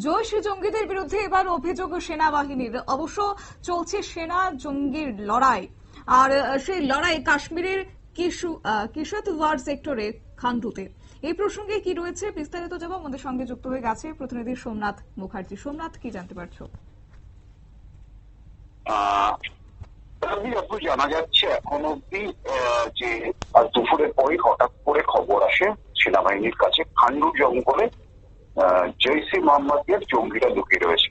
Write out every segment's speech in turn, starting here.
জৈশী জঙ্গিদের বিরুদ্ধে এবার অভিযোগ সেনাবাহিনীর। অবশ্য চলছে সেনা জঙ্গির লড়াই, আর সেই লড়াই কাশ্মীরের কিশতওয়াড় সেক্টরে খান্ডুতে। এই প্রসঙ্গে কি রয়েছে বিস্তারিত যাব, আমাদের সঙ্গে যুক্ত হয়ে গেছে প্রতিনিধি সোমনাথ মুখার্জি। সোমনাথ, কি জানতে পারছো? জানা যাচ্ছে এখন অব্দি যে দুপুরের পরই হঠাৎ করে খবর আসে সেনাবাহিনীর কাছে খান্ডু জঙ্গলে জৈশে মোহাম্মদের জঙ্গিরা লুকিয়ে রয়েছে।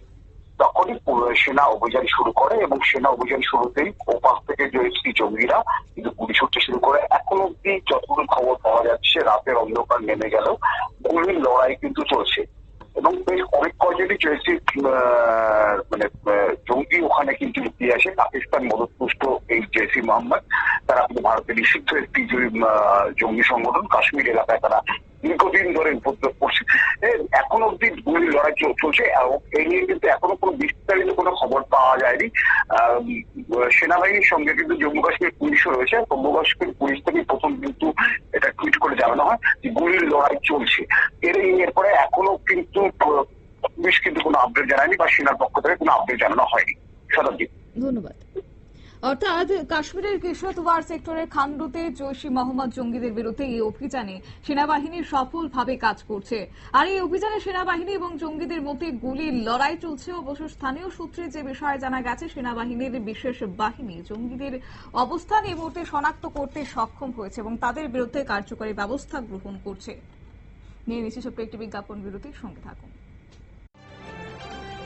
তখনই সেনা অভিযান শুরু করে এবং সেনা অভিযান শুরুতেই ওপাশ থেকে জৈশী জঙ্গিরা কিন্তু গুলি ছুটতে শুরু করে। এখন অব্দি যতটুকু খবর পাওয়া যাচ্ছে, রাতের অন্ধকার নেমে গেল, গুলির লড়াই কিন্তু চলছে এবং বেশ অনেক কয়জনই জৈশী মানে জঙ্গি ওখানে কিন্তু লুকিয়ে আসে। পাকিস্তান মদতপুষ্ট এই জৈশে মোহাম্মদ, তারা কিন্তু ভারতের নিষিদ্ধ একটি জঙ্গি সংগঠন। কাশ্মীর এলাকায় তারা দীর্ঘদিন ধরে উপদ্রব করছে। এখন অব্দি গুলির লড়াই চলছে এবং এই নিয়ে কিন্তু এখনো কোনো বিস্তারিত কোনো খবর পাওয়া যায়নি। সেনাবাহিনীর সঙ্গে কিন্তু জম্মু কাশ্মীর পুলিশও রয়েছে। জম্মু কাশ্মীর পুলিশ থেকে প্রথম কিন্তু এটা টুইট করে জানানো হয় যে গুলির লড়াই চলছে। এরপরে এখনো কিন্তু পুলিশ কিন্তু কোনো আপডেট জানায়নি বা সেনার পক্ষ থেকে কোনো আপডেট জানানো হয়নি। শতাব্দী, ধন্যবাদ। অর্থাৎ কাশ্মীরের কিশতওয়াড় সেক্টরের খান্ডুতে জৈশী মোহাম্মদ জঙ্গিদের বিরুদ্ধে এই অভিযানে সেনাবাহিনী সফলভাবে কাজ করছে। আর এই অভিযানে সেনাবাহিনী এবং জঙ্গিদের মধ্যে গুলির লড়াই চলছে। অবশ্য স্থানীয় সূত্রে যে বিষয়ে জানা গেছে, সেনাবাহিনীর বিশেষ বাহিনী জঙ্গিদের অবস্থান এই মুহূর্তে শনাক্ত করতে সক্ষম হয়েছে এবং তাদের বিরুদ্ধে কার্যকরী ব্যবস্থা গ্রহণ করছে। নিয়ে নিচ্ছি ছোট্ট একটি বিজ্ঞাপন বিরতির, সঙ্গে থাকুন।